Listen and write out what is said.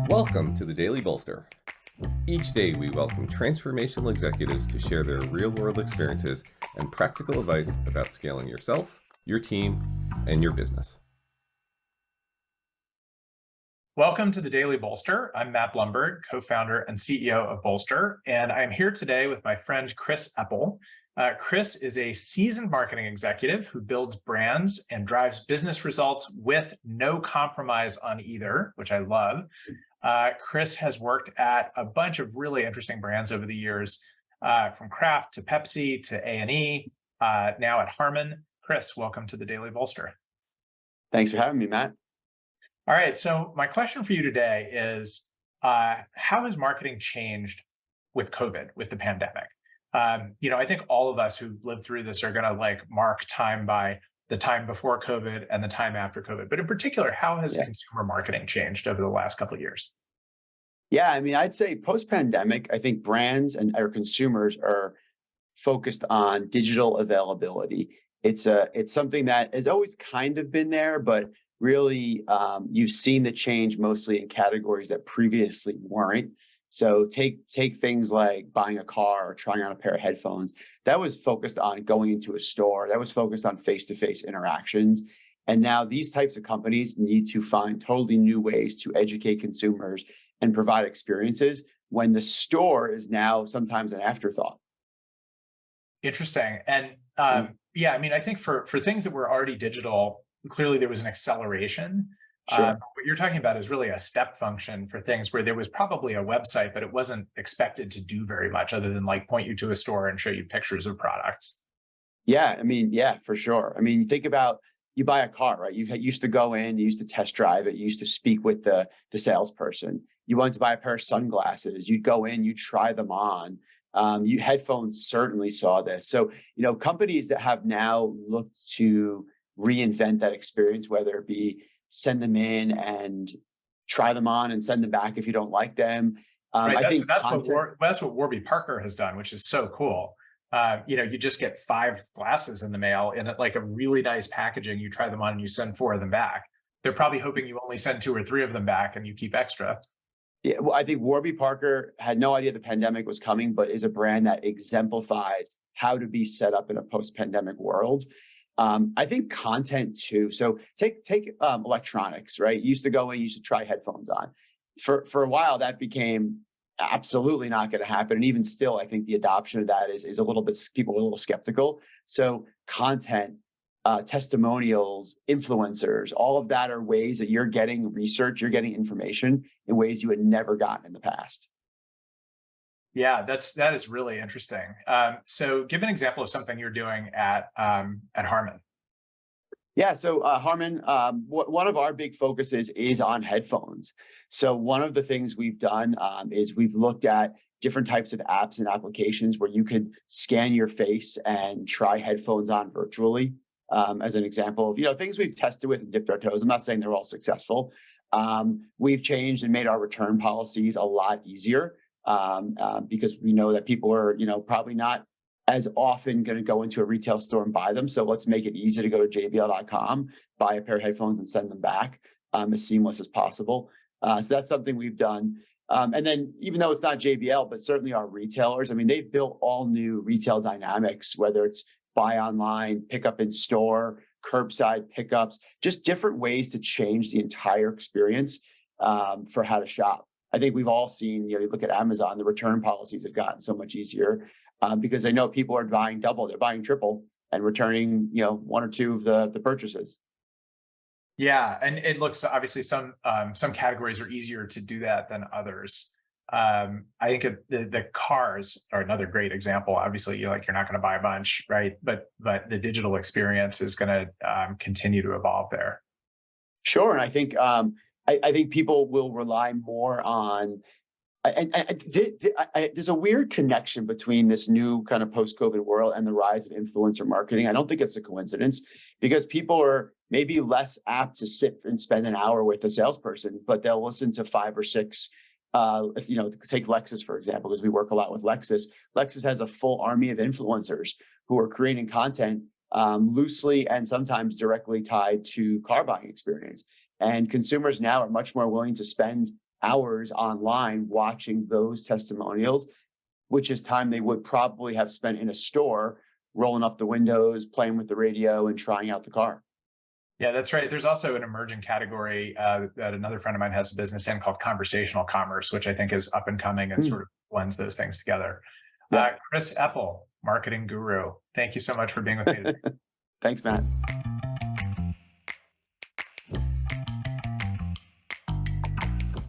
Welcome to the Daily Bolster. Each day we welcome transformational executives to share their real-world experiences and practical advice about scaling yourself, your team, and your business. Welcome to the Daily Bolster. I'm Matt Blumberg, co-founder and CEO of Bolster, and I'm here today with my friend Chris Epple. Chris is a seasoned marketing executive who builds brands and drives business results with no compromise on either, which I love. Chris has worked at a bunch of really interesting brands over the years, from Kraft to Pepsi to A&E, now at Harman. Chris, welcome to the Daily Bolster. Thanks for having me, Matt. All right, so my question for you today is, how has marketing changed with COVID, with the pandemic? I think all of us who lived through this are going to mark time by the time before COVID and the time after COVID. But in particular, how has consumer marketing changed over the last couple of years? Yeah, I'd say post-pandemic, I think brands and our consumers are focused on digital availability. It's something that has always kind of been there, but really you've seen the change mostly in categories that previously weren't. So take things like buying a car or trying on a pair of headphones. That was focused on going into a store. That was focused on face-to-face interactions. And now these types of companies need to find totally new ways to educate consumers and provide experiences when the store is now sometimes an afterthought. Interesting. And I think for things that were already digital, clearly there was an acceleration. Sure. What you're talking about is really a step function for things where there was probably a website, but it wasn't expected to do very much other than point you to a store and show you pictures of products. Yeah, for sure. You think about, you buy a car, right? You used to go in, you used to test drive it, you used to speak with the salesperson. You wanted to buy a pair of sunglasses, you'd go in, you'd try them on. Headphones certainly saw this. So, companies that have now looked to reinvent that experience, whether it be send them in and try them on and send them back if you don't like them. Right. That's what Warby Parker has done, which is so cool. You just get 5 glasses in the mail in a really nice packaging. You try them on and you send 4 of them back. They're probably hoping you only send 2 or 3 of them back and you keep extra. Yeah, well, I think Warby Parker had no idea the pandemic was coming, but is a brand that exemplifies how to be set up in a post-pandemic world. I think content too. So take electronics, right? You used to go in, you used to try headphones on. For a while, that became absolutely not going to happen. And even still, I think the adoption of that is a little bit, people are a little skeptical. So content, testimonials, influencers, all of that are ways that you're getting research, you're getting information in ways you had never gotten in the past. Yeah, that is really interesting. So give an example of something you're doing at Harman. Yeah, so Harman, one of our big focuses is on headphones. So one of the things we've done is we've looked at different types of apps and applications where you could scan your face and try headphones on virtually. As an example of things we've tested with and dipped our toes. I'm not saying they're all successful. We've changed and made our return policies a lot easier. Because we know that people are, probably not as often going to go into a retail store and buy them. So let's make it easy to go to jbl.com, buy a pair of headphones and send them back as seamless as possible. So that's something we've done. And then even though it's not JBL, but certainly our retailers, they've built all new retail dynamics, whether it's buy online, pick up in store, curbside pickups, just different ways to change the entire experience for how to shop. I think we've all seen, you look at Amazon, the return policies have gotten so much easier because I know people are buying double, they're buying triple and returning, 1 or 2 of the purchases. Yeah, and it looks obviously some categories are easier to do that than others. I think the cars are another great example. Obviously, you're not going to buy a bunch, right? But the digital experience is going to continue to evolve there. Sure, and I think I think people will rely more on, there's a weird connection between this new kind of post-COVID world and the rise of influencer marketing. I don't think it's a coincidence because people are maybe less apt to sit and spend an hour with a salesperson, but they'll listen to 5 or 6. Take Lexus, for example, because we work a lot with Lexus. Lexus has a full army of influencers who are creating content loosely and sometimes directly tied to car buying experience. And consumers now are much more willing to spend hours online watching those testimonials, which is time they would probably have spent in a store, rolling up the windows, playing with the radio, and trying out the car. Yeah, that's right. There's also an emerging category that another friend of mine has a business in called conversational commerce, which I think is up and coming and sort of blends those things together. Yeah. Chris Epple, marketing guru, thank you so much for being with me today. Thanks, Matt.